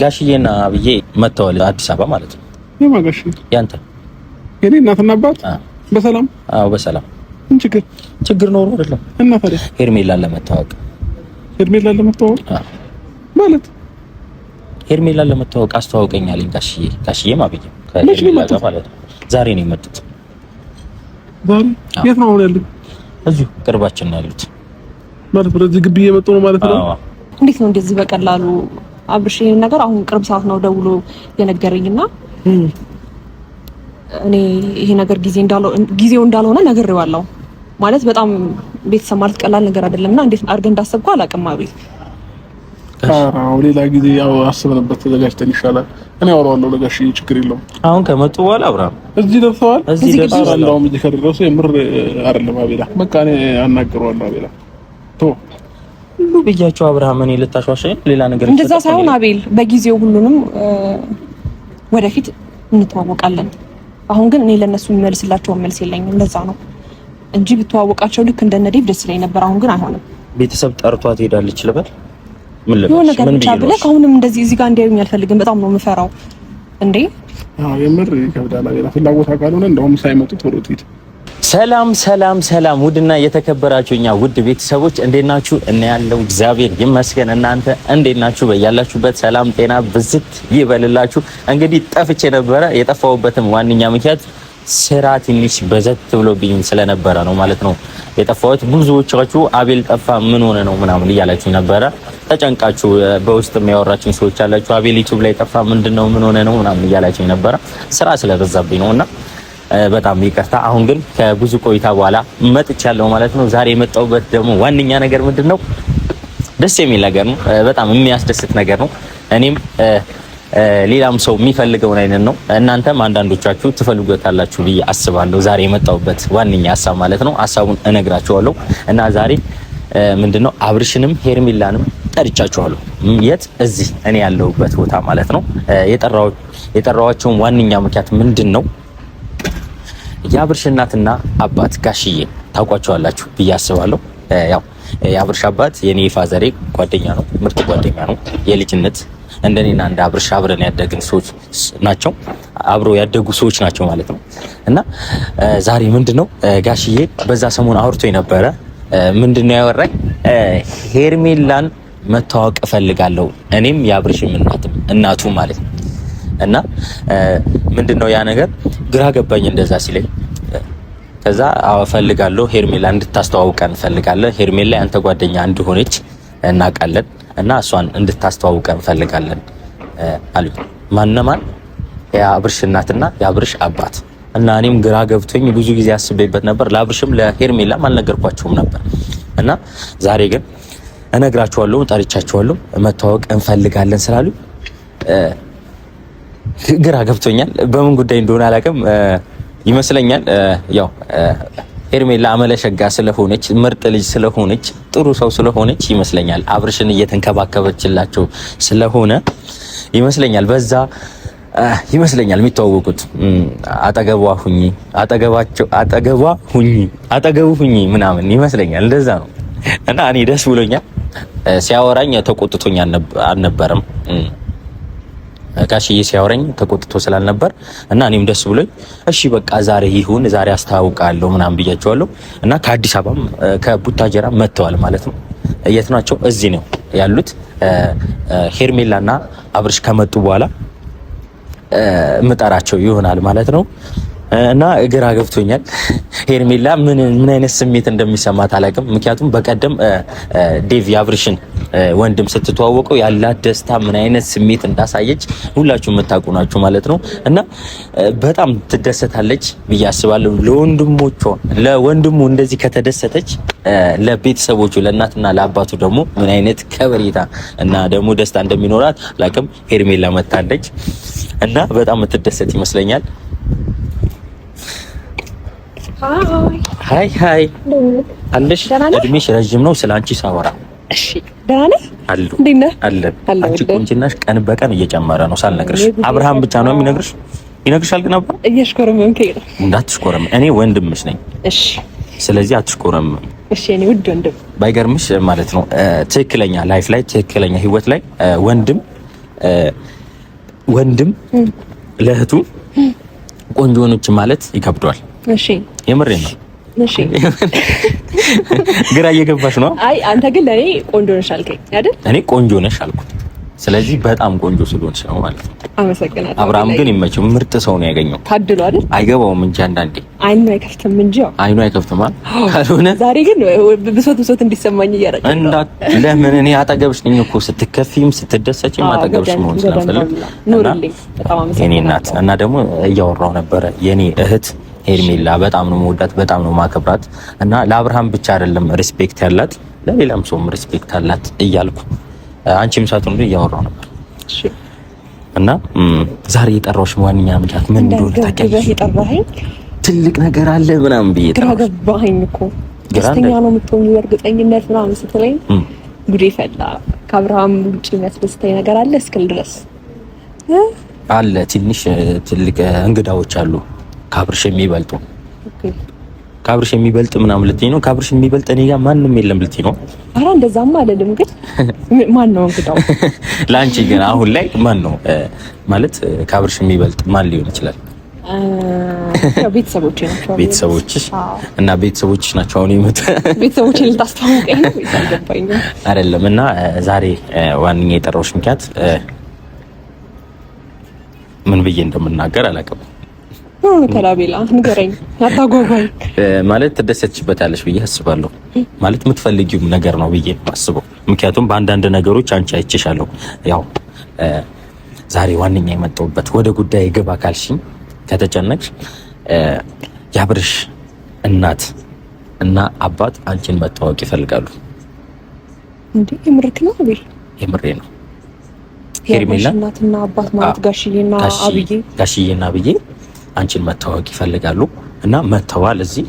ጋሽዬና አብዬ መተዋል አዲስ አበባ ማለት ነው። የማጋሽ ያንተ የኔ እናትና አባት በሰላም? አዎ በሰላም። ችግር ኖሮ አይደለም። እና ታዲያ ሄርሜላን ለመታወቅ ማለት ሄርሜላን ለመታወቅ አስተዋውቀኛለኝ ጋሽዬም አብዬ ከሄርሜላ ጋር ማለት ነው። ዛሬ ነው የመጡት። ዛሬ የት ነው አሁን ያሉት? እዚሁ ቅርባችን ነው ያሉት ማለት በዚህ ግቢ እየመጡ ነው ማለት ነው። እንዴት ነው እንደዚህ በቀላሉ አብርሽ ይሄን ነገር አሁን ቅርብ ሰዓት ነው ደውሎ የነገረኝና እኔ ይሄ ነገር ጊዜው እንዳልሆነ ነግሬዋለሁ። ማለት በጣም ቤተሰብ ማለት ቀላል ነገር አይደለምና እንዴት አድርገን እንዳሰብኩ አላውቅም። አቤት ሌላ ጊዜ ያው አስበንበት ተዘጋጅተን ይሻላል። እኔ አወራዋለሁ ለጋሽ ችግር የለውም። አሁን ከመጡ በኋላ አብርሃም እዚህ ደርሰዋል። እዚህ ከደረሱ የምር አይደለም አቤላ በቃ እኔ አናግረዋለሁ። አቤላ ሁሉ ብያቸው አብርሃም እኔ ልታሻሻኝ ሌላ ነገር እንደዛ ሳይሆን አቤል በጊዜው ሁሉንም ወደፊት እንተዋወቃለን። አሁን ግን እኔ ለነሱ የሚመልስላቸው መልስ የለኝም። ለዛ ነው እንጂ ብትዋወቃቸው ልክ እንደነዴቭ ደስ ይለኝ ነበር። አሁን ግን አይሆንም። ቤተሰብ ጠርቷት ሄዳለች ልበል ምን ነገር ብቻ ብለህ አሁንም እንደዚህ እዚህ ጋር እንዲያዩኝ አልፈልግም። በጣም ነው የምፈራው እንዴ። የምር ይከብዳል። ፍላጎት ካልሆነ እንደውም ሳይመጡ ቶሎ ትሄድ። ሰላም ውድና የተከበራችሁ እኛ ውድ ቤተሰቦች እንዴት ናችሁ? እኔ ያለው እግዚአብሔር ይመስገን። እናንተ እንዴት ናችሁ? በያላችሁበት ሰላም ጤና ብዝት ይበልላችሁ። እንግዲህ ጠፍቼ ነበረ። የጠፋሁበትም ዋነኛ ምክንያት ስራ ትንሽ በዘት ብሎብኝ ስለነበረ ነው ማለት ነው የጠፋሁት። ብዙዎቻችሁ አቤል ጠፋ ምን ሆነ ነው ምናምን እያላችሁ ነበረ። ተጨንቃችሁ በውስጥ የሚያወራችሁኝ ሰዎች አላችሁ። አቤል ዩቲዩብ ላይ ጠፋ ምንድነው ምን ሆነ ነው ምናምን እያላችሁ ነበረ። ስራ ስለበዛብኝ ነውና በጣም ይቅርታ። አሁን ግን ከብዙ ቆይታ በኋላ መጥቻለሁ ማለት ነው። ዛሬ የመጣሁበት ደግሞ ዋነኛ ነገር ምንድነው? ደስ የሚል ነገር ነው። በጣም የሚያስደስት ነገር ነው። እኔም ሌላም ሰው የሚፈልገውን አይነት ነው። እናንተም አንዳንዶቻችሁ ትፈልጉታላችሁ ብዬ አስባለሁ። ዛሬ የመጣሁበት ዋነኛ ሀሳብ ማለት ነው። ሀሳቡን እነግራችኋለሁ እና ዛሬ ምንድነው አብርሽንም ሄርሜላንም ጠርቻችኋለሁ። የት? እዚህ እኔ ያለሁበት ቦታ ማለት ነው። የጠራዋቸውን ዋነኛ ምክንያት ምንድነው? የአብርሽ እናትና አባት ጋሽዬ ታውቋቸዋላችሁ ብዬ አስባለሁ። ያው የአብርሽ አባት የኔ ፋዘሬ ጓደኛ ነው፣ ምርጥ ጓደኛ ነው። የልጅነት እንደኔና እንደ አብርሽ አብረን ያደግን ሰዎች ናቸው፣ አብረው ያደጉ ሰዎች ናቸው ማለት ነው። እና ዛሬ ምንድነው ጋሽዬ በዛ ሰሞን አውርቶኝ ነበረ። ምንድነው ያወራኝ? ሄርሜላን መታወቅ እፈልጋለሁ እኔም የአብርሽም እናቱ ማለት ነው። እና ምንድነው ያ ነገር ግራ ገባኝ እንደዛ ሲለኝ። ከዛ እፈልጋለሁ ሄርሜላ እንድታስተዋውቀን እፈልጋለሁ። ሄርሜላ ያንተ ጓደኛ እንደሆነች እናውቃለን እና እሷን እንድታስተዋውቀን እንፈልጋለን አሉኝ። ማነማን? የአብርሽ እናትና የአብርሽ አባት። እና እኔም ግራ ገብቶኝ ብዙ ጊዜ አስቤበት ነበር። ለአብርሽም ለሄርሜላም አልነገርኳቸውም ነበር። እና ዛሬ ግን እነግራቸዋለሁ፣ ጠርቻቸዋለሁ። መታወቅ እንፈልጋለን ስላሉ ግራ ገብቶኛል። በምን ጉዳይ እንደሆነ አላውቅም። ይመስለኛል ያው ሄርሜላ አመለሸጋ ስለሆነች ምርጥ ልጅ ስለሆነች ጥሩ ሰው ስለሆነች ይመስለኛል አብርሽን እየተንከባከበችላቸው ስለሆነ ይመስለኛል በዛ ይመስለኛል የሚተዋወቁት። አጠገቡ ሁኚ ምናምን ይመስለኛል እንደዛ ነው። እና እኔ ደስ ብሎኛል። ሲያወራኝ ተቆጥቶኝ አልነበረም። ጋሽዬ ሲያወራኝ ተቆጥቶ ስላልነበር እና እኔም ደስ ብሎኝ እሺ በቃ ዛሬ ይሁን ዛሬ አስተዋውቃለሁ ምናምን ብያቸዋለሁ። እና ከአዲስ አበባም ከቡታጀራ መጥተዋል ማለት ነው። የት ናቸው? እዚህ ነው ያሉት። ሄርሜላና አብርሽ ከመጡ በኋላ ምጠራቸው ይሆናል ማለት ነው። እና ግራ ገብቶኛል። ሄርሜላ ምን አይነት ስሜት እንደሚሰማት አላውቅም። ምክንያቱም በቀደም ዴቭ የአብርሽን ወንድም ስትተዋወቀው ያላት ደስታ ምን አይነት ስሜት እንዳሳየች ሁላችሁ የምታውቁ ናችሁ ማለት ነው። እና በጣም ትደሰታለች ብዬ አስባለሁ። ለወንድሙ እንደዚህ ከተደሰተች ለቤተሰቦቹ ለእናትና ለአባቱ ደግሞ ምን አይነት ከበሬታ እና ደግሞ ደስታ እንደሚኖራት አላውቅም። ሄርሜላ መታለች እና በጣም የምትደሰት ይመስለኛል። ሃይ አለሽ? እድሜሽ ረጅም ነው ስላንቺ ሳወራ። እሺ ደህና ነህ? አለን። አንቺ ቁንጅናሽ ቀን በቀን እየጨመረ ነው ሳልነግርሽ። አብርሃም ብቻ ነው የሚነግርሽ። ይነግርሻል ግን አባ እየሽኮረመም ከይራ እንዳትሽኮረም። እኔ ወንድምሽ ነኝ። እሺ ስለዚህ አትሽኮረም። እሺ እኔ ውድ ወንድም ባይገርምሽ ማለት ነው ትክክለኛ ላይፍ ላይ ትክክለኛ ህይወት ላይ ወንድም ወንድም ለእህቱ ቆንጆ ነች ማለት ይከብደዋል። እሺ የምሬ ነው። እሺ ግራ እየገባሽ ነው። አይ አንተ ግን ለኔ ቆንጆ ነሽ አልከኝ አይደል? እኔ ቆንጆ ነሽ አልኩት። ስለዚህ በጣም ቆንጆ ስለሆንሽ ነው ማለት ነው። አመሰግናለሁ። አብርሃም ግን ይመችው፣ ምርጥ ሰው ነው ያገኘው። ታድሎ አይደል? አይገባውም እንጂ አንዳንዴ አይኑ አይከፍትም እንጂ አይኑ አይከፍትም ካልሆነ ዛሬ ግን ብሶት እንዲሰማኝ እያደረገ ለምን እኔ አጠገብሽ ነኝ እኮ ስትከፊም ስትደሰችም አጠገብሽ መሆን ስለፈልግ ኑርልኝ። በጣም አመሰግናለሁ። የኔ እናት እና ደግሞ እያወራው ነበረ የኔ እህት ሄርሜላ በጣም ነው መወዳት፣ በጣም ነው ማከብራት እና ለአብርሃም ብቻ አይደለም ሪስፔክት ያላት ለሌላም ሰውም ሪስፔክት አላት እያልኩ አንቺም ሳትሆን እያወራው ነበር። እሺ እና ዛሬ የጠራሁሽ ዋንኛ ምክንያት ምን እንደሆነ ታውቂያለሽ? የጠራኸኝ ትልቅ ነገር አለ ምናምን ብዬ ግራ ገባኸኝ እኮ። ደስተኛ ነው የምትሆኚው እርግጠኝነት ምናምን ስትለኝ ጉዴ ፈላ። ከአብርሃም ውጪ የሚያስደስተኝ ነገር አለ እስክል ድረስ አለ። ትልቅ እንግዳዎች አሉ ከአብርሽ የሚበልጡ። ከአብርሽ የሚበልጥ ምናምን ልትይ ነው? ከአብርሽ የሚበልጥ እኔ ጋር ማንም የለም ልትይ ነው? ኧረ እንደዛማ አልልም። ግን ማን ነው እንግዳው? ለአንቺ ግን አሁን ላይ ማን ነው ማለት ከአብርሽ የሚበልጥ ማን ሊሆን ይችላል? ቤተሰቦቼ ናቸው። ቤተሰቦችሽ እና ቤተሰቦችሽ ናቸው አሁን የመጣ ቤተሰቦቼን ልታስተዋውቀኝ ነው ወይስ አልገባኝም? አይደለም። እና ዛሬ ዋንኛ የጠራሁሽ ምክንያት ምን ብዬ እንደምናገር አላውቅም። ተላቤላ ንገረኝ፣ አታጓጓኝ። ማለት ትደሰችበታለሽ ብዬ አስባለሁ። ማለት የምትፈልጊው ነገር ነው ብዬ አስበው። ምክንያቱም በአንዳንድ ነገሮች አንቺ አይቼሻለሁ። ያው ዛሬ ዋንኛ የመጣሁበት ወደ ጉዳይ ግባ ካልሽኝ ከተጨነቅሽ የአብርሽ እናት እና አባት አንቺን መታወቅ ይፈልጋሉ። እንዴ የምርክ ነው አቤል? የምሬ ነው። ሄርሜላ እናትና አባት ማለት ጋሽዬና አብዬ፣ ጋሽዬና አብዬ አንቺን መታወቅ ይፈልጋሉ እና መተዋል እዚህ።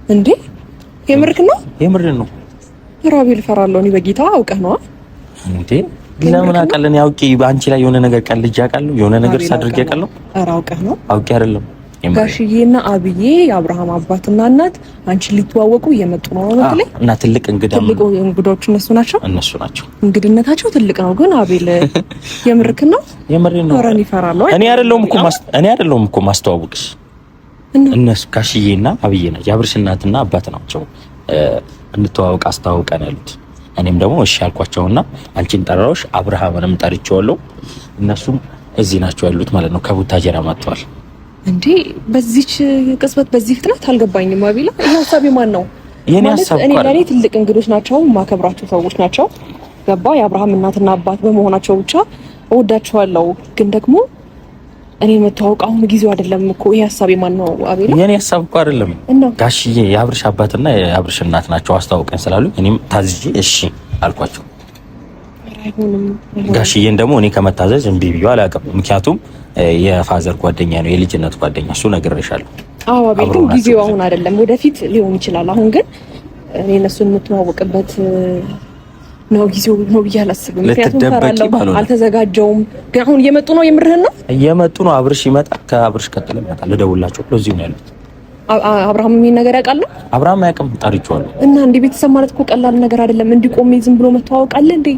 እንዴ የምርክ ነው? የምር ነው። አቤል እፈራለሁ። እኔ በጌታ አውቀህ ነው እንዴ? ለምን አውቃለሁ? ያውቂ በአንቺ ላይ የሆነ ነገር ቀልጅ አውቃለሁ፣ የሆነ ነገር ሳድርግ አውቃለሁ። ኧረ አውቀህ ነው? አውቄ አይደለም። ጋሽዬና አብዬ የአብርሃም አባትና እናት አንቺን ሊተዋወቁ እየመጡ ነው ማለት ነው። እና ትልቅ እንግዶች እነሱ ናቸው። እነሱ ናቸው። እንግድነታቸው ትልቅ ነው። ግን አቤል የምርክ ነው? የምር ነው። ኧረ እኔ እፈራለሁ። እኔ አይደለሁም እኮ ማስተዋወቅሽ። እነሱ ጋሽዬና አብዬ ናቸው፣ የአብርሽ እናትና አባት ናቸው። እንተዋወቅ አስተዋውቀን ያሉት። እኔም ደግሞ እሺ አልኳቸውና አንቺን ጠራሁሽ፣ አብርሃምንም ጠርቼዋለሁ። እነሱም እዚህ ናቸው ያሉት ማለት ነው። ከቡታጀራ መጥተዋል። እንዴ በዚህች ቅጽበት በዚህ ፍጥነት አልገባኝም። አቤላ ይሄ ሀሳብ የማን ነው? የኔ ሀሳብ እኔ ለኔ ትልቅ እንግዶች ናቸው፣ ማከብራቸው ሰዎች ናቸው። ገባ? የአብርሃም እናትና አባት በመሆናቸው ብቻ እወዳቸዋለሁ። ግን ደግሞ እኔ መተዋወቅ አሁን ጊዜው አይደለም እኮ። ይሄ ሀሳብ የማን ነው አቤላ? የኔ ሀሳብ እኮ አይደለም። ጋሽዬ የአብርሽ አባትና የአብርሽ እናት ናቸው አስተዋውቀን ስላሉ እኔም ታዝዤ እሺ አልኳቸው። ጋሽዬን ደግሞ እኔ ከመታዘዝ እምቢ ብዬ አላውቅም። ምክንያቱም የፋዘር ጓደኛ ነው፣ የልጅነት ጓደኛ እሱ ነግሬሻለሁ። አዎ አቤል፣ ግን ጊዜው አሁን አይደለም፣ ወደፊት ሊሆን ይችላል። አሁን ግን እኔ እነሱን የምትዋወቅበት ነው ጊዜው ነው ብዬ አላስብም። ምክንያቱም ፈራለሁ፣ አልተዘጋጀውም። ግን አሁን እየመጡ ነው። የምርህን ነው? እየመጡ ነው። አብርሽ ይመጣል፣ ከአብርሽ ቀጥሎ ይመጣል። ልደውላቸው እዚሁ ነው ያሉት። አብርሃም ምን ነገር ያውቃል? አብርሃም አያውቅም፣ ጠርቼዋለሁ። እና እንደ ቤተሰብ ማለት እኮ ቀላል ነገር አይደለም። እንዲቆም ዝም ብሎ መተዋወቅ አለ እንዴ?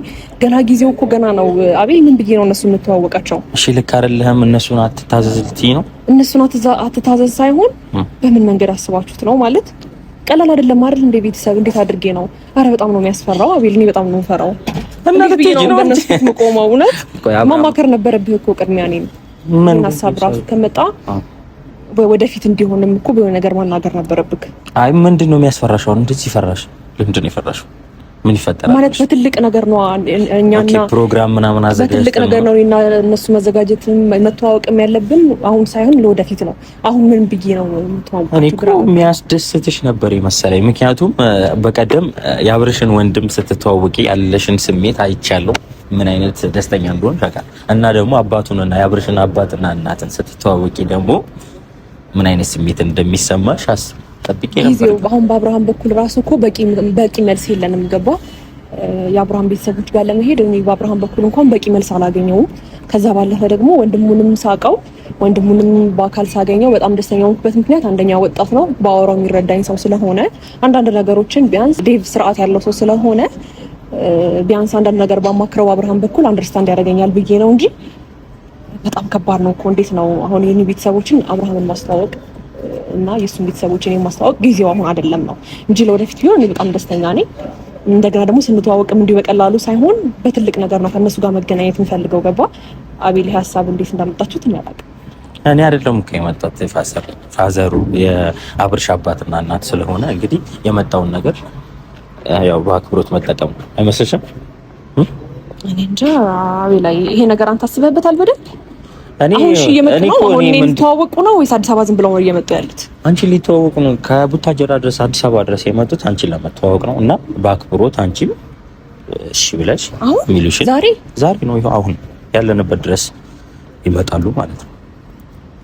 ገና ጊዜው እኮ ገና ነው። አቤል ምን ብዬ ነው እነሱ የምተዋወቃቸው? እሺ ልክ አይደለህም። እነሱን አትታዘዝ ልትይ ነው? እነሱን አትታዘዝ ሳይሆን በምን መንገድ አስባችሁት ነው? ማለት ቀላል አይደለም አይደል? እንደ ቤተሰብ እንዴት አድርጌ ነው? አረ በጣም ነው የሚያስፈራው አቤል። እኔ በጣም ነው የምፈራው። እና ልትሄጂ ነው በእነሱ ፊት መቆመው? እውነት ማማከር ነበረብህ እኮ ቅድሚያ። እኔን ምን ሀሳብ ራሱ ከመጣ ወደፊት እንዲሆንም እኮ በሆነ ነገር ማናገር ነበረብክ። አይ ምንድነው የሚያስፈራሽ? እንደዚህ ፈራሽ? ለምንድን ነው የፈራሽው? ምን ይፈጠራል ማለት? በትልቅ ነገር ነው እኛና ፕሮግራም ምናምን አዘጋጅተን በትልቅ ነገር ነው እና እነሱ መዘጋጀትም መተዋወቅም ያለብን አሁን ሳይሆን ለወደፊት ነው። አሁን ምን ብዬ ነው የምተዋወቀው? እኔ እኮ የሚያስደስትሽ ነበር የመሰለኝ። ምክንያቱም በቀደም የአብርሽን ወንድም ስትተዋወቂ ያለሽን ስሜት አይቻለሁ፣ ምን አይነት ደስተኛ እንደሆን ሻካል እና ደግሞ አባቱንና የአብርሽን አባትና እናትን ስትተዋወቂ ደግሞ ምን አይነት ስሜት እንደሚሰማሽ ጠብቄ ነበር። ጊዜው አሁን በአብርሃም በኩል ራሱ እኮ በቂ መልስ የለንም። ገባ? የአብርሃም ቤተሰቦች ጋር ለመሄድ እኔ በአብርሃም በኩል እንኳን በቂ መልስ አላገኘውም። ከዛ ባለፈ ደግሞ ወንድሙንም ሳቀው፣ ወንድሙንም በአካል ሳገኘው በጣም ደስተኛ ሆንኩበት። ምክንያት አንደኛ ወጣት ነው፣ ባወራው የሚረዳኝ ሰው ስለሆነ አንዳንድ ነገሮችን ቢያንስ ዴቭ ስርዓት ያለው ሰው ስለሆነ ቢያንስ አንዳንድ ነገር ባማክረው አብርሃም በኩል አንደርስታንድ ያደርገኛል ብዬ ነው እንጂ በጣም ከባድ ነው እኮ። እንዴት ነው አሁን የኔ ቤተሰቦችን አብርሃምን ማስተዋወቅ እና የሱን ቤተሰቦችን ማስተዋወቅ ጊዜው አሁን አይደለም ነው እንጂ ለወደፊት ቢሆን እኔ በጣም ደስተኛ ነኝ። እንደገና ደግሞ ስንተዋወቅም እንዲሁ በቀላሉ ሳይሆን በትልቅ ነገር ነው ከነሱ ጋር መገናኘት የምፈልገው። ገባ አቤል ሀሳብ እንዴት እንዳመጣችሁት እናላቅ። እኔ አይደለም እኮ የመጣሁት ፋዘሩ የአብርሽ አባትና እናት ስለሆነ እንግዲህ የመጣውን ነገር ያው በአክብሮት መጠቀም አይመስልሽም? እኔ እንጃ አቤል፣ ይሄ ነገር አንተ አስበህበታል በደንብ? እኔ ሊተዋወቁ ነው ወይስ አዲስ አበባ ዝም ብለው ነው እየመጡ ያሉት? አንቺ ሊተዋወቁ ነው። ከቡታጀራ ድረስ አዲስ አበባ ድረስ የመጡት አንቺ ለመተዋወቅ ነው እና በአክብሮት አንቺ እሺ ብለሽ ሚሉሽ ዛሬ ነው ይኸው አሁን ያለንበት ድረስ ይመጣሉ ማለት ነው።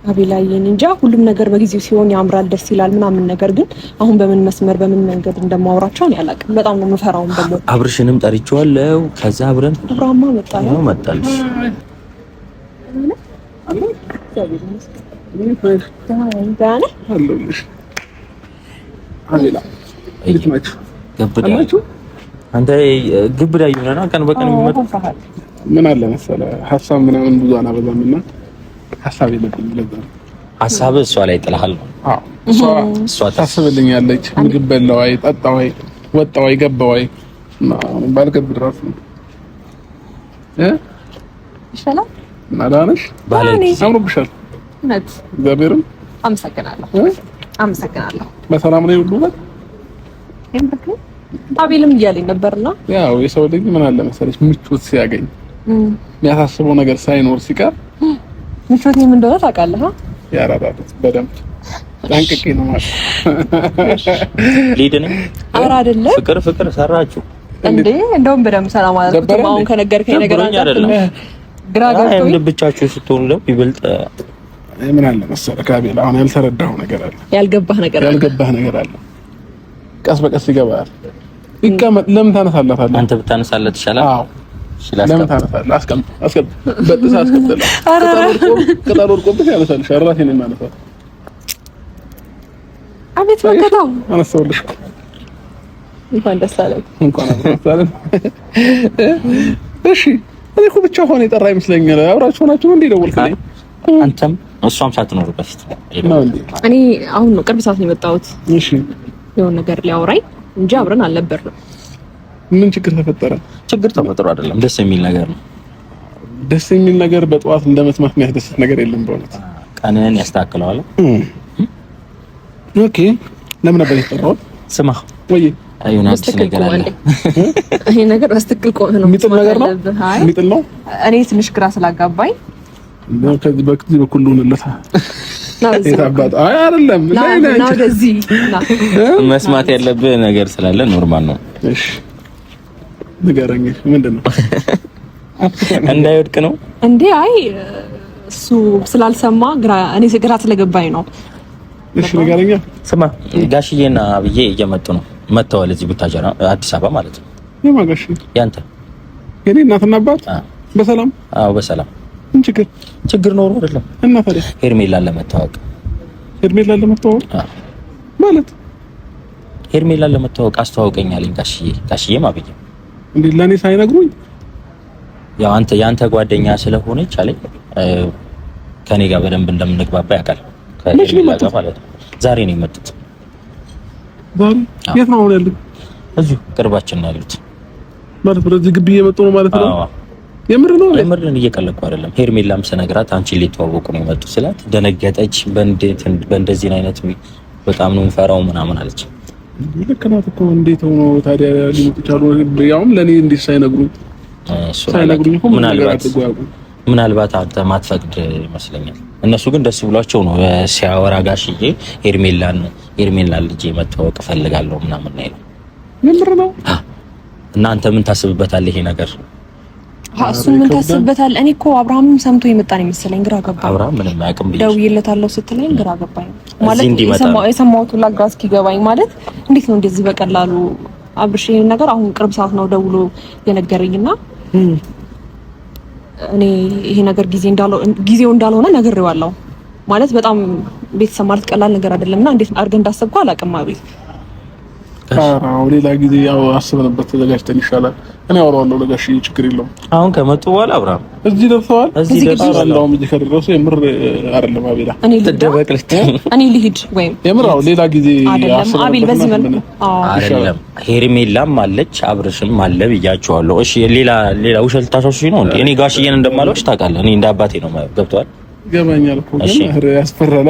አቤላዬን እንጃ ሁሉም ነገር በጊዜው ሲሆን ያምራል፣ ደስ ይላል ምናምን። ነገር ግን አሁን በምን መስመር በምን መንገድ እንደማወራቸው እኔ አላውቅም። በጣም ነው የምፈራውም። ደግሞ አብርሽንም ጠርቼዋለሁ። ከዛ አብረን አብራማ መጣለሽ መጣልሽ አንተ ግብዳ ይሆነና ቀን በቀን የሚመጣው ምን አለ መሰለህ ሀሳብ ምናምን ብዙ አናበዛም እና ሀሳብ የለብኝም። ለዛ ሀሳብ እሷ ላይ ጥለሃል። አዎ እሷ ታስብልኛለች። ምግብ በላው አይ ጠጣው አይ ወጣው አይ ገባው አይ ባልከብ ድረስ ይሻላል ማዳነሽ ባለኝ አምሮብሻል። እውነት እግዚአብሔርን አመሰግናለሁ። በሰላም ነው ሁሉ ማለት አቤልም እያለኝ ነበርና ያው የሰው ልጅ ምን አለ መሰለሽ ምቾት ሲያገኝ የሚያሳስበው ነገር ሳይኖር ሲቀር ምቾት ምን እንደሆነ ታውቃለህ? ያራዳት በደንብ ጠንቅቄ ነው ማለት ሊድነኝ ኧረ አይደለም ፍቅር ሰራችሁ እንዴ? እንደውም በደንብ ሰላም አላልኩት። አሁን ከነገርከኝ ነገር አንተ ግራ ገብቶኝ ብቻችሁ ስትሆኑ ደግሞ ይበልጥ ምን አለ መሰለህ ካቤል፣ አሁን ያልተረዳኸው ነገር አለ፣ ያልገባህ ነገር አለ። ቀስ በቀስ ይገባል። ይቀመጥ። ለምን ታነሳላታለህ? አንተ ብታነሳላት ይሻላል። አዎ ለምን ታነሳለህ? አስቀምጥ በጥሳ አስቀምጥ። ቅጠል ወድቆብህ ያነሳልሽ። አራቴ ነው የማነሳው። አቤት መከታው አነሳውልሽ። እንኳን ደስ አለህ። እሺ እኔ እኮ ብቻ ሆነ የጠራ ይመስለኛል። አብራችሁ ሆናችሁ እንዴ ደወልክልኝ? አንተም እሷም ሳትኖር በፊት እኔ አሁን ነው ቅርብ ሰዓት ነው የመጣሁት። እሺ የሆነ ነገር ሊያወራኝ እንጂ አብረን አልነበርንም። ምን ችግር ተፈጠረ? ችግር ተፈጥሮ አይደለም፣ ደስ የሚል ነገር ነው። ደስ የሚል ነገር በጠዋት እንደመስማት የሚያስደስት ነገር የለም በእውነት። ቀንን ያስተካክለዋል። ኦኬ ለምን ነበር የተጠራው? ስማ ወይ አዩናት ነገር አለ። ይሄ ነገር በስትክክል ቆመ ነው የሚጥል ነገር ነው። የሚጥል ነው። እኔ ትንሽ ግራ ስላጋባኝ ከዚህ በኩል ሆነለታ የታባጣ አይ አይደለም ነው ደዚህ መስማት ያለብህ ነገር ስላለ ኖርማል ነው። እሺ ንገረኝ፣ ምንድነው? እንዳይወድቅ ነው እንዴ? አይ እሱ ስላልሰማ እኔ ግራ ስለገባኝ ነው። እሺ ንገረኝ። ስማ ጋሽዬና ብዬ እየመጡ ነው። መተዋል እዚህ ቡታጀራ አዲስ አበባ ማለት ነው። የማጋሽ ያንተ የኔ እናትና አባት በሰላም? አዎ በሰላም። ምን ችግር ኖሮ አይደለም። እና ታዲያ ሄርሜላን ለመተዋወቅ ማለት ሄርሜላን ለመተዋወቅ አስተዋውቀኝ አለኝ ጋሽዬ ማብዬ። እንዴ ለኔ ሳይነግሩኝ? ያው ያንተ ጓደኛ ስለሆነች አለኝ ከኔ ጋር በደንብ እንደምንግባባ ያውቃል። ከሄርሜላ ጋር ማለት ነው። ዛሬ ነው የመጡት። ዛሬ የት ነው ያሉት? እዚሁ ቅርባችን ነው ያሉት። ማለት በዚህ ግቢ እየመጡ ነው ማለት ነው? አዎ የምር ነው። የምርን እየቀለድኩ አይደለም። ሄርሜላም ስነግራት አንቺ ሊተዋወቁ ነው የመጡ ስላት ደነገጠች። በእንደዚህ አይነት በጣም ነው የምፈራው ምናምን አለች። ልክ ናት እኮ። እንዴት ሆኖ ታዲያ ሊመጡ ቻሉ? ያውም ለኔ እንዴት ሳይነግሩኝ ምናልባት አንተ ማትፈቅድ ይመስለኛል። እነሱ ግን ደስ ብሏቸው ነው ሲያወራ ጋሽዬ ሄርሜላን ልጅ መተዋወቅ እፈልጋለሁ ምናምን ነው ያለው። የምር ነው። እና አንተ ምን ታስብበታለህ ይሄ ነገር? እሱን ምን ታስብበታል? እኔ እኮ አብርሃምም ሰምቶ የመጣ ነው መሰለኝ። ግራ ገባኝ። አብርሃም ምንም አያውቅም ብዬ ደውዬለታለሁ ስትለኝ ግራ ገባኝ። ማለት የሰማሁት ሁላ ግራ እስኪገባኝ ማለት እንዴት ነው እንደዚህ በቀላሉ አብርሽ ይሄን ነገር አሁን ቅርብ ሰዓት ነው ደውሎ የነገረኝና እኔ ይሄ ነገር ጊዜው እንዳልሆነ ነግሬዋለሁ። ማለት በጣም ቤተሰብ ማለት ቀላል ነገር አይደለምና እንዴት አድርገን እንዳሰብኩ አላውቅም። አቤት ሌላ ጊዜ ያው አስበንበት ተዘጋጅተን ይሻላል። እኔ አወራዋለሁ ለጋሽ ችግር የለውም። አሁን ከመጡ በኋላ አብርሃም እዚህ ደርሰዋል። እዚህ ደርሰዋል። አሁን እዚህ ከደረሱ የምር አይደለም አቤላ እኔ ልሂድ ወይም የምር ሌላ ጊዜ አይደለም አቤል በዚህ መልኩ አይደለም። ሄርሜላም አለች አብርሽም አለ ብያቸዋለሁ። እሺ ሌላ ውሸት ልታሻሽኝ ነው እንዴ? እኔ ጋሽዬን እንደማለውሽ ታውቃለህ። እኔ እንደ አባቴ ነው ገብቶሃል? ገባኛል እኮ ግን ያስፈራላ።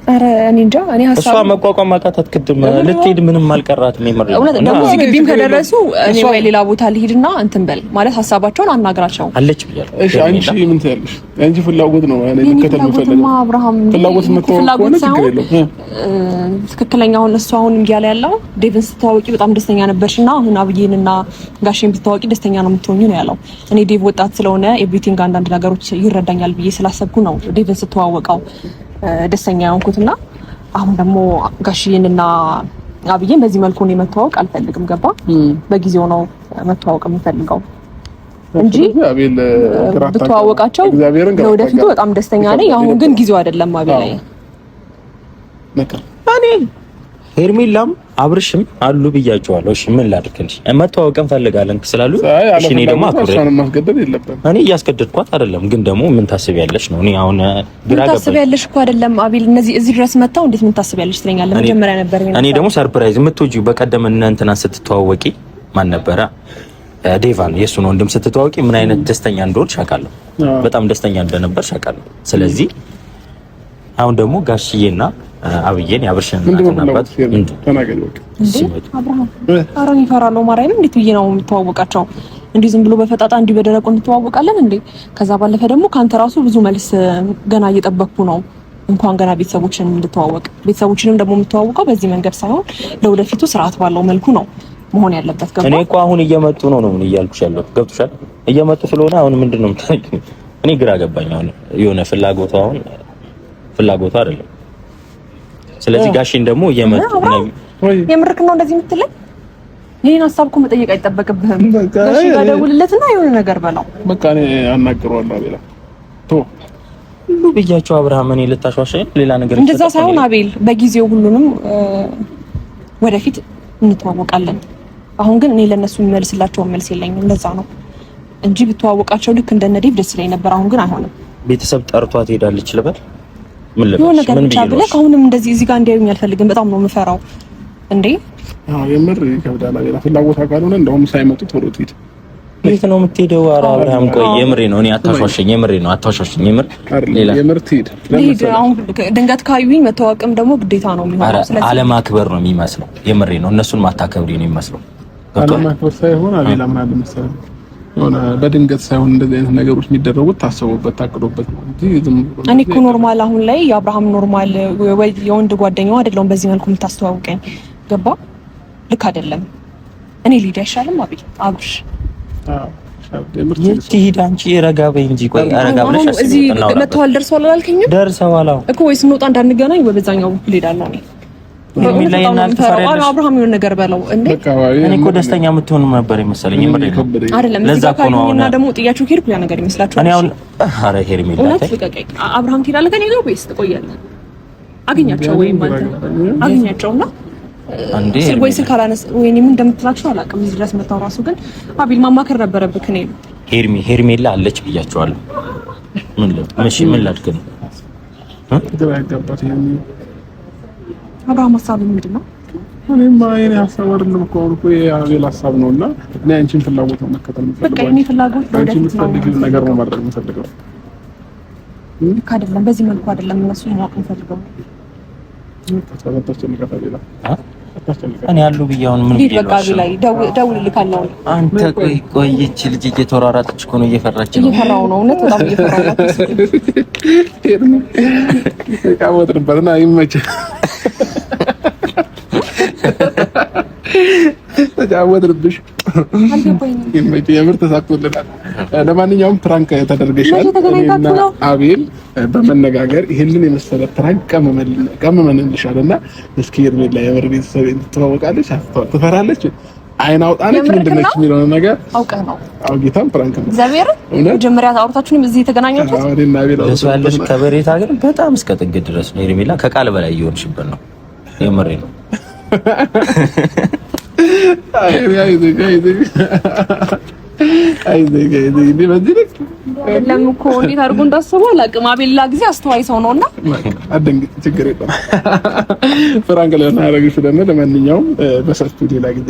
ኧረ እኔ እንጃ እኔ ሀሳብ እሷ መቋቋም አቃታት። ቅድም ልትሄድ ምንም አልቀራትም። የምር እውነት ደግሞ እዚህ ግቢም ከደረሱ እኔ ወይ ሌላ ቦታ ልሂድና እንትን በል ማለት ሀሳባቸውን አናግራቸው አለች ብያለሁ። እሺ አንቺ ምን ትያለሽ? አንቺ ፍላጎት ነው እኔ ልከተል የምፈልገው አብርሃም ፍላጎት ከሆነ ችግር የለውም። ትክክለኛውን እሱ አሁን እያለ ያለው ዴቭን ስትተዋወቂ በጣም ደስተኛ ነበርሽና አሁን አብዬንና ጋሼን ብትተዋወቂ ደስተኛ ነው የምትሆኚ ነው ያለው። እኔ ዴቭ ወጣት ስለሆነ ኤቭሪቲንግ አንዳንድ ነገሮች ይረዳኛል ብዬ ስላሰብኩ ነው ዴቭን ስትተዋወቀው ደስተኛ የሆንኩትና አሁን ደግሞ ጋሽዬንና አብዬን በዚህ መልኩ ነው መተዋወቅ አልፈልግም። ገባ? በጊዜው ነው መተዋወቅ የምፈልገው እንጂ አቤል ብትዋወቃቸው ለወደፊቱ በጣም ደስተኛ ነኝ። አሁን ግን ጊዜው አይደለም አቤል ላይ እኔ ሄርሜላም አብርሽም አሉ ብያቸዋለሁ። እሺ ምን ላድርግልሽ? መተዋወቅ እንፈልጋለን ስላሉ እሺ እኔ ደግሞ እኔ እያስገደድኳት አይደለም፣ ግን ደግሞ ምን ታስቢያለሽ ነው። እኔ አሁን ግራ ገባኝ። ታስቢያለሽ እኮ አይደለም አቤል፣ እዚህ ድረስ መጣው እንዴት ምን ታስቢያለሽ ትለኛለህ? መጀመሪያ ነበር እኔ ደግሞ ሰርፕራይዝ የምትወጂው በቀደም እንትና ስትተዋወቂ ማን ነበረ? ዴቫን የእሱን ወንድም ስትተዋወቂ ምን አይነት ደስተኛ እንደሆንሽ አውቃለሁ። በጣም ደስተኛ እንደነበርሽ አውቃለሁ። ስለዚህ አሁን ደግሞ ጋሽዬና አብዬን ያብርሽን እናት አብርሃም አረን ይፈራሉ ማርያም። እንዴት ብዬ ነው የምትዋወቃቸው? እንዲህ ዝም ብሎ በፈጣጣ እንዲህ በደረቁ እንተዋወቃለን እንዴ? ከዛ ባለፈ ደግሞ ካንተ ራሱ ብዙ መልስ ገና እየጠበቅኩ ነው። እንኳን ገና ቤተሰቦችን እንድተዋወቅ ቤተሰቦችንም ደግሞ የምትዋወቀው በዚህ መንገድ ሳይሆን ለወደፊቱ ስርዓት ባለው መልኩ ነው መሆን ያለበት። ገባ? እኔ እኮ አሁን እየመጡ ነው እያልኩሽ ያለው ገብቶሻል? እየመጡ ስለሆነ አሁን ምንድነው የምታውቂው? እኔ ግራ ገባኝ። አሁን የሆነ ፍላጎቱ አይደለም። ስለዚህ ጋሽን ደግሞ እየመጡ ነው። የምርክ ነው እንደዚህ የምትለኝ? ይሄን ሀሳብ እኮ መጠየቅ አይጠበቅብህም። ጋሽ ጋር ደውልለትና የሆነ ነገር በለው። በቃ እኔ አናግረዋለሁ አቤላ ሁሉ ብያቸው አብርሃም እኔ ልታሻሻኝ ሌላ ነገር እንደዛ ሳይሆን አቤል በጊዜው ሁሉንም ወደፊት እንተዋወቃለን። አሁን ግን እኔ ለነሱ የሚመልስላቸው መልስ የለኝም። እንደዛ ነው እንጂ ብትዋወቃቸው ልክ እንደነዴቭ ደስ ይለኝ ነበር። አሁን ግን አይሆንም። ቤተሰብ ጠርቷት ሄዳለች ልበል ምን ብቻ ብለህ አሁንም እንደዚህ እዚህ ጋር እንዲያዩኝ አልፈልግም። በጣም ነው የምፈራው እንዴ። አዎ የምር ይከብዳል። አቤላ ፍላጎት ካልሆነ እንደውም ሳይመጡ ቶሎ ትሄድ። የት ነው የምትሄደው? ኧረ አብርሃም ቆይ የምሬ ነው። እኔ አታሻሽኝ። የምሬ ነው አታሻሽኝ። የምር ትሄድ። አሁን ድንገት ካዩኝ መተዋወቅም ደግሞ ግዴታ ነው የሚሆነው። ስለዚህ አለማክበር ነው የሚመስለው። የምሬ ነው። እነሱን ማታከብሪ ነው የሚመስለው። አለማክበር ሳይሆን አቤላ ምን አለ መሰለህ ሆነ በድንገት ሳይሆን እንደዚህ አይነት ነገሮች የሚደረጉት ታስቦበት ታቅዶበት ነው እንጂ እኔ እኮ ኖርማል አሁን ላይ የአብርሃም ኖርማል ወይ የወንድ ጓደኛው አይደለም በዚህ መልኩ የምታስተዋውቀኝ። ገባ? ልክ አይደለም። እኔ ሊድ አይሻልም አቤል አብርሽ የትሄድ አንቺ ረጋ በይ እንጂ ቆይ ረጋ ብለሽ አስቢ። እዚህ መተዋል ደርሰዋል አላልከኝም? ደርሰዋል እኮ ወይ ስንወጣ እንዳንገናኝ በዛኛው በኩል ሄዳለሁ እኔ አብርሃም የሆነ ነገር በለው እንዴ። እኔ እኮ ደስተኛ የምትሆን ነበር የመሰለኝ። አይደለም ለዛ እኮ ነው እና ደግሞ ጥያችሁ ሄድኩ ያ ነገር ይመስላችኋል? እኔ አሁን ኧረ ሄርሜላ አብርሃም ትሄዳለህ ከኔ ጋር ወይስ ትቆያለህ? አገኛቸው ወይ ማለት አገኛቸውና አንዴ ወይ ስልክ አላነስ ወይ ምን እንደምትላቸው አላውቅም። እዚህ ድረስ መጣው ራሱ ግን አቤል ማማከር ነበረብህ። እኔ ሄርሜላ አለች ብያቸዋለሁ። ምን ላድርግ ነው አብርሃም ሀሳብ ምንድን ነው? እኔማ የኔ ሀሳብ አይደለም እኮ አሁን እኮ የአቤል ሀሳብ ነውና እኔ አንቺን ፍላጎት ነው መከተል የምፈልገው። በቃ የኔ ፍላጎት አንቺ የምትፈልጊው ነገር ነው ማድረግ የምፈልገው። ልክ አይደለም። በዚህ መልኩ አይደለም እነሱ ማወቅ የምፈልገው። እኔ ያሉ ብያውን ምን ቢል በቃ ላይ ደውልልካለሁ። አንተ ቆይች ልጅ እየተወራራጠች እኮ ነው። እየፈራች ነው። እየፈራው ነው እውነት በጣም እየፈራው ነው። ካወጥ ነበርና ይመችህ ተጫወትንብሽ። ይመችህ የምር ተሳክቶልናል። ለማንኛውም ፕራንክ ተደርገሻል። እኔና አቤል በመነጋገር ይሄንን የመሰለ ፕራንክ ቀመመንልሻልና እስኪ ሄርሜላ የምር ቤተሰብ ትተዋወቃለች ትፈራለች አይን አውጣለች ምንድነች የሚለው ነገር አውቀህ ነው አውጊታም ፕራንክ ነው። እግዚአብሔር መጀመሪያ አውርታችሁንም እዚህ የተገናኛችሁት አሬና አቤል ያለሽ ከበሬታ ግን በጣም እስከ ጥግ ድረስ ነው። ሄርሜላ ከቃል በላይ እየሆንሽበት ነው። የምሬ ነው። ለምን እኮ እንዴት አድርጎ እንዳሰበው አላውቅም። አቤላ ጊዜ አስተዋይ ሰው ነውና አደንግጥ፣ ችግር የለም። ፍራንክ ለማድረግሽ ደግሞ ለማንኛውም በሰፊው ሌላ ጊዜ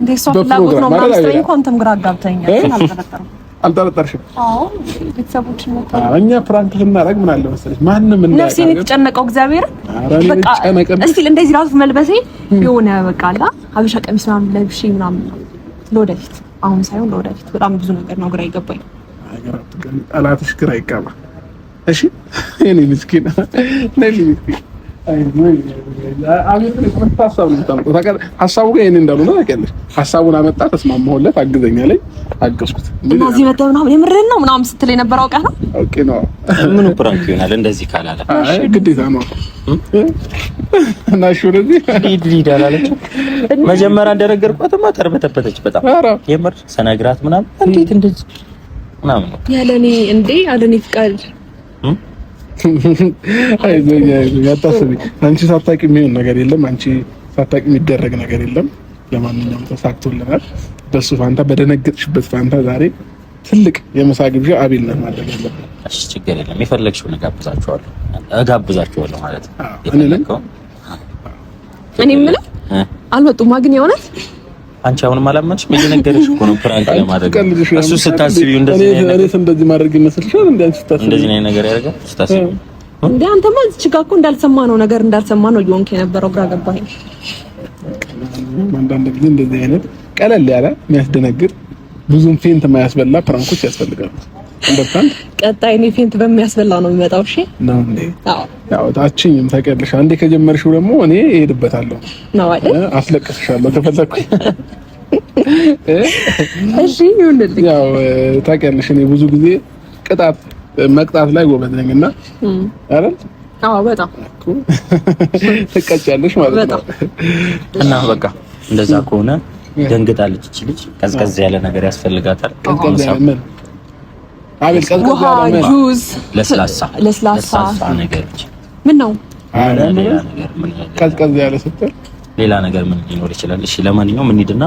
እንዴት ሰው ፍላጎት ነው ማለት ነው። አንተም ግራ አጋብተኛል። አልጠረጠርሽም? አዎ ቤተሰቦች ነው። እኛ ፍራንክ ስናደርግ ምን አለ መሰለሽ ማንም እንዳያውቅ ነፍሴን የተጨነቀው እግዚአብሔር በቃ እስቲ እንደዚህ ራሱ መልበሴ የሆነ በቃ አላ ሀበሻ ቀሚስ ምናምን ለብሼ ምናምን ለወደፊት አሁን ሳይሆን ለወደፊት በጣም ብዙ ነገር ነው ግራ ይገባኝ። አገራት ግን አላትሽ ግራ ይጋባ። እሺ የኔ ምስኪን ነይ ምስኪን ሀሳቡ ጋር ይሄን እንዳልሆነ ታውቂያለሽ። ሀሳቡን አመጣ፣ ተስማማሁለት፣ አግዘኛ ላይ አገዝኩት። እና እዚህ መተህ ምናምን የምርህን ነው ምናምን ስትል የነበረው አውቀህ ነው? ኦኬ ነው። ምኑ ፕራንክ ይሆናል እንደዚህ ካላለ? አይ ግዴታ ነው። እና ሹርዚ ሊድ አላለች። መጀመሪያ እንደነገርኳትማ ተርበተበተች በጣም የምር ሰነግራት ምናምን እንዴት እንደዚህ ምናምን ያለኔ እንዴ አለኔ ፍቃድ አይዞኝ አታስቢ። አንቺ ሳታውቂ የሚሆን ነገር የለም። አንቺ ሳታውቂ የሚደረግ ነገር የለም። ለማንኛውም ተሳክቶልናል። በሱ ፋንታ በደነገጥሽበት ፋንታ ዛሬ ትልቅ የምሳ ግብዣ አቤል ነህ ማድረግ ያለብን። እሺ ችግር የለም። የፈለግሽውን እጋብዛችኋለሁ ማለት ነው። እኔ የምልህ አልመጡማ ግን የእውነት አንቺ አሁንም አላመንሽም? እየነገርሽ እኮ ነው ፕራንክ ለማድረግ እሱ ስታስቢው እንደዚህ ማድረግ ይመስልሻል? እንደዚህ ነው ነገር ያደርጋል ስታስቢው እንዴ? አንተማ እዚህ ጋር እኮ እንዳልሰማ ነው እየሆንክ የነበረው። ግራ ገባኝ። አንዳንድ ጊዜ እንደዚህ አይነት ቀለል ያለ የሚያስደነግጥ ብዙም ፌንት የማያስበላ ፕራንኮች ያስፈልጋሉ። እንደታን ቀጣይ እኔ ፌንት በሚያስበላ ነው የሚመጣው። እሺ ነው እንዴ? አዎ ያው ታችኝም ታውቂያለሽ። አንዴ ከጀመርሽው ደግሞ እኔ እሄድበታለሁ ነው አይደል? አስለቅስሻለሁ ከፈለኩኝ። እሺ ይሁንልኝ። ያው ታውቂያለሽ እኔ ብዙ ጊዜ መቅጣት ላይ ጎበዝ ነኝና አይደል? አዎ በጣም ትቀጫለሽ ማለት ነው። እና በቃ እንደዛ ከሆነ ደንግጣለች እቺ ልጅ። ቀዝቀዝ ያለ ነገር ያስፈልጋታል። ቀዝቀዝ ያለ አቤል ቀዝቀዝ ያለ ጁስ፣ ለስላሳ ነገሮች ምን ነው ቀዝቀዝ ያለ ስትል ሌላ ነገር ምን ሊኖር ይችላል? እሺ ለማንኛውም እንሂድና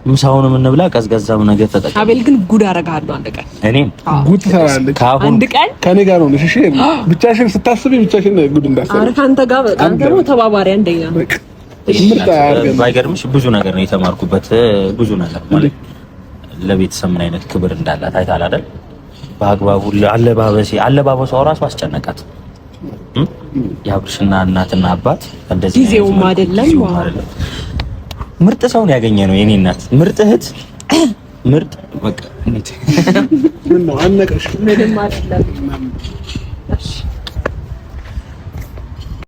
ምሳውን እንብላ። ቀዝቀዛም ነገር ተጠቅም። አቤል ግን ጉድ አደርግሃለሁ አንድ ቀን። እኔም ጉድ ትሰራለች አንድ ቀን ከኔ ጋር ነው። እሺ ብቻሽን ስታስቢ ብቻሽን ጉድ እንዳሰራ። ኧረ ካንተ ጋር በጣም ደግሞ ተባባሪ አንደኛ ባይገርምሽ ብዙ ነገር ነው የተማርኩበት። ብዙ ነገር ማለት ለቤተሰብ ምን አይነት ክብር እንዳላት አይታል አይደል? በአግባቡ አለባበሷ ራሱ አስጨነቃት። የአብርሽና እናትና አባት እንደዚህ ጊዜውም አይደለም። ምርጥ ሰውን ያገኘ ነው የኔ እናት፣ ምርጥ እህት፣ ምርጥ በቃ እንዴት ምን ነው አነቀሽ? ምንም አይደለም።